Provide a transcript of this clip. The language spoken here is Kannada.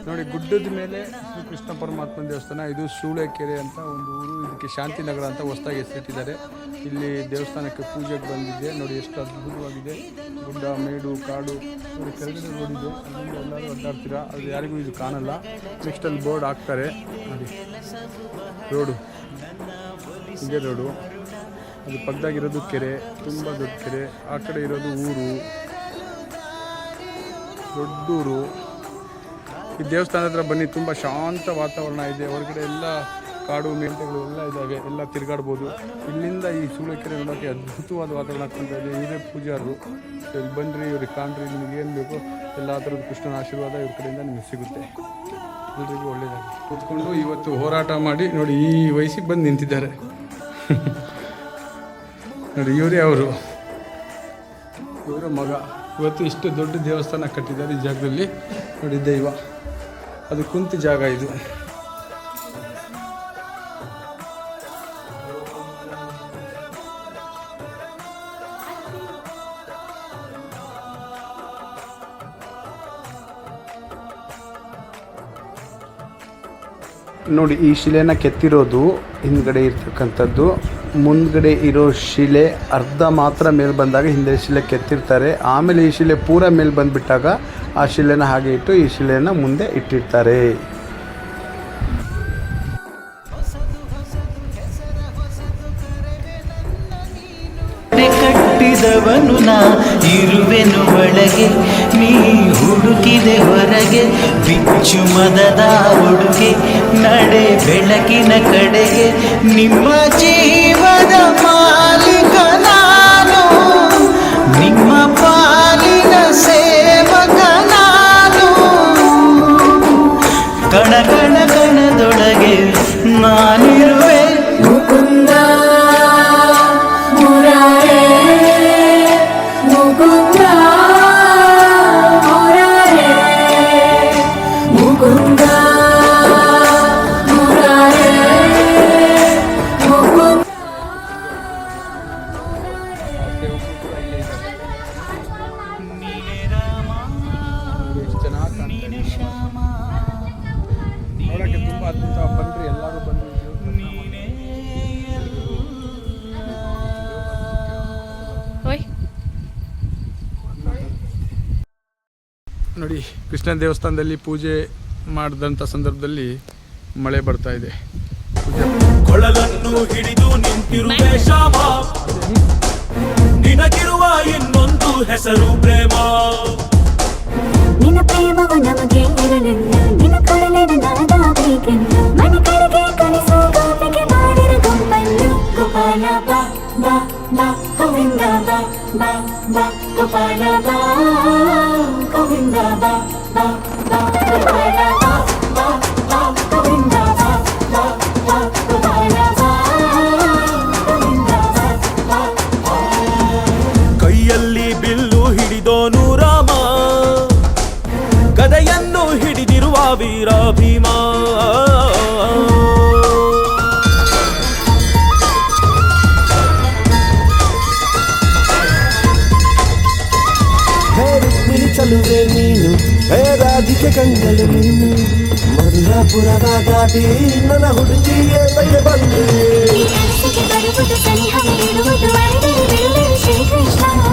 ನೋಡಿ, ಗುಡ್ಡದ ಮೇಲೆ ಶ್ರೀ ಕೃಷ್ಣ ಪರಮಾತ್ಮನ ದೇವಸ್ಥಾನ. ಇದು ಸೂಳೆಕೆರೆ ಅಂತ ಒಂದು ಊರು. ಇದಕ್ಕೆ ಶಾಂತಿನಗರ ಅಂತ ಹೊಸದಾಗಿ ಹೆಸರಿಟ್ಟಿದ್ದಾರೆ. ಇಲ್ಲಿ ದೇವಸ್ಥಾನಕ್ಕೆ ಪೂಜೆಗೆ ಬಂದಿದ್ದೆ. ನೋಡಿ ಎಷ್ಟು ಅದ್ಭುತವಾಗಿದೆ. ಗುಡ್ಡ, ಮೇಡು, ಕಾಡು. ನೋಡಿ ಕೆಳಗಡೆ ರೋಡಿದೆ. ಅಲ್ಲಿಂದ ಎಲ್ಲರೂ ಅಡ್ಡಾಡ್ತೀರಾ, ಅದು ಯಾರಿಗೂ ಇದು ಕಾಣಲ್ಲ. ನೆಕ್ಸ್ಟ್ ಅಲ್ಲಿ ಬೋರ್ಡ್ ಹಾಕ್ತಾರೆ ನೋಡಿ. ರೋಡು ಇದೇ ರೋಡು. ಅದು ಪಕ್ಕದಾಗಿರೋದು ಕೆರೆ, ತುಂಬ ದೊಡ್ಡ ಕೆರೆ. ಆ ಕಡೆ ಇರೋದು ಊರು, ದೊಡ್ಡೂರು. ಈ ದೇವಸ್ಥಾನ ಹತ್ರ ಬನ್ನಿ, ತುಂಬ ಶಾಂತ ವಾತಾವರಣ ಇದೆ. ಹೊರಗಡೆ ಎಲ್ಲ ಕಾಡು ಮೇಂಟೆಗಳು ಎಲ್ಲ ಇದ್ದಾವೆ, ಎಲ್ಲ ತಿರುಗಾಡ್ಬೋದು. ಇಲ್ಲಿಂದ ಈ ಸೂಳೆಕೆರೆ ನೋಡೋಕ್ಕೆ ಅದ್ಭುತವಾದ ವಾತಾವರಣ ಆಗ್ತಾ ಇದೆ. ಇವರೇ ಪೂಜಾರರು. ಇಲ್ಲಿ ಬನ್ನಿರಿ, ಇವ್ರಿಗೆ ಕಾಣ್ರಿ. ನಿಮ್ಗೆ ಏನು ಬೇಕೋ ಎಲ್ಲ ಥರದ ಕೃಷ್ಣನ ಆಶೀರ್ವಾದ ಇವ್ರ ಕಡೆಯಿಂದ ನಿಮಗೆ ಸಿಗುತ್ತೆ. ಎಲ್ರಿಗೂ ಒಳ್ಳೆಯದಾಗಿ ಕೂತ್ಕೊಂಡು ಇವತ್ತು ಹೋರಾಟ ಮಾಡಿ ನೋಡಿ ಈ ವಯಸ್ಸಿಗೆ ಬಂದು ನಿಂತಿದ್ದಾರೆ. ನೋಡಿ ಇವರೇ ಅವರು, ಇವರ ಮಗ. ಇವತ್ತು ಇಷ್ಟು ದೊಡ್ಡ ದೇವಸ್ಥಾನ ಕಟ್ಟಿದ್ದಾರೆ ಈ ಜಾಗದಲ್ಲಿ. ನೋಡಿ ದೈವ, ಅದು ಕುಂತ ಜಾಗ ಇದು. ನೋಡಿ ಈ ಶಿಲೆನ ಕೆತ್ತಿರೋದು ಹಿಂದ್ಗಡೆ ಇರ್ತಕ್ಕಂಥದ್ದು. ಮುಂದ್ಗಡೆ ಇರೋ ಶಿಲೆ ಅರ್ಧ ಮಾತ್ರ ಮೇಲೆ ಬಂದಾಗ ಹಿಂದೆ ಶಿಲೆ ಕೆತ್ತಿರ್ತಾರೆ. ಆಮೇಲೆ ಈ ಶಿಲೆ ಪೂರ ಮೇಲೆ ಬಂದುಬಿಟ್ಟಾಗ ಆ ಶಿಲೆನ ಹಾಗೆ ಇಟ್ಟು ಈ ಶಿಲೆನ ಮುಂದೆ ಇಟ್ಟಿರ್ತಾರೆ. ಕಟ್ಟಿದವನು ನಾ ಇರುವೆನು ಒಳಗೆ, ನೀ ಹುಡುಕಿದೆ ಹೊರಗೆ ಬಿಚ್ಚು ಮದದ ಉಡುಗೆ. ನಡೆ ಬೆಳಕಿನ ಕಡೆಗೆ, ನಿಮ್ಮ ಜೀವದ ಮಾಲೀಕ ನಾನು, ನಿಮ್ಮ ಪಾಲಿನ ಸೇವಕ ನಾನು. ಕಣ ಕಣ ಕಣದೊಳಗೆ ನಾನಿರುವೆ ಮುಕುಂದ. ನೋಡೋಕ್ಕೆ ತುಂಬ ಅದ್ಭುತ. ಬನ್ನಿರಿ, ಎಲ್ಲರೂ ಬನ್ನಿ. ನೋಡಿ ಕೃಷ್ಣ ದೇವಸ್ಥಾನದಲ್ಲಿ ಪೂಜೆ ಮಾಡಿದಂಥ ಸಂದರ್ಭದಲ್ಲಿ ಮಳೆ ಬರ್ತಾ ಇದೆ. ಕೊಳಲನ್ನು ಹಿಡಿದು ನಿಂತಿರುವೆ ಶ್ಯಾಮ, ನಿನಗಿರುವ ಇನ್ನೊಂದು ಹೆಸರು ಪ್ರೇಮ. ನಿನ್ನ ಪ್ರೇಮವು ನಮಗೆ ಇರಲಿಲ್ಲ, ನಿನ್ನ ಕೊಳಲಿನ ನಾದಾಗಬೇಕೆಂದು ಮನೆ ಕಡೆಗೆ ಕಳಿಸೋ ಗೋಪಿಗೆ ಮಾಡಿರ ಗೊಂಬನ್ನು. ಗೋಪಾಲ ಬಾ ಬಾ ಬಾ ಗೋವಿಂದ ಬಾ ಬಾ ಬಾ ಗೋಪಾಲ ಬಾ ಗೋವಿಂದ ಬಾ ಬಾ ಬಾ ಗೋಪಾಲ ಬಾ ಬಾ ಬಾ ಗೋವಿಂದ ಬಾ ಬಾ ಬಾ ಗೋಪಾಲ ಬಾ ಗೋವಿಂದ ಬಾ ಬಾ. ಕೈಯಲ್ಲಿ ಬಿಲ್ಲು ಹಿಡಿದೋನು ರಾಮ, ಗದೆಯನ್ನು ಹಿಡಿದಿರುವ ವೀರ ಭೀಮ. ಹೇ ರುಕ್ಮಿಣಿ ಚಲುವೆ ನೀನು, ಹೇ ರಾಧಿಕೆ ಕಂಗಲು ನೀನು. ಮಧುರಾಪುರದ ದಾಟಿ ನನ್ನ ಹುಡುಗಿಯೇ ಬಗೆ ಬಂದು ಬರುವುದು ಸನಿಹವಿರುವುದು ಅರಳಿ ಬಿಡುವರು ಶ್ರೀಕೃಷ್ಣ.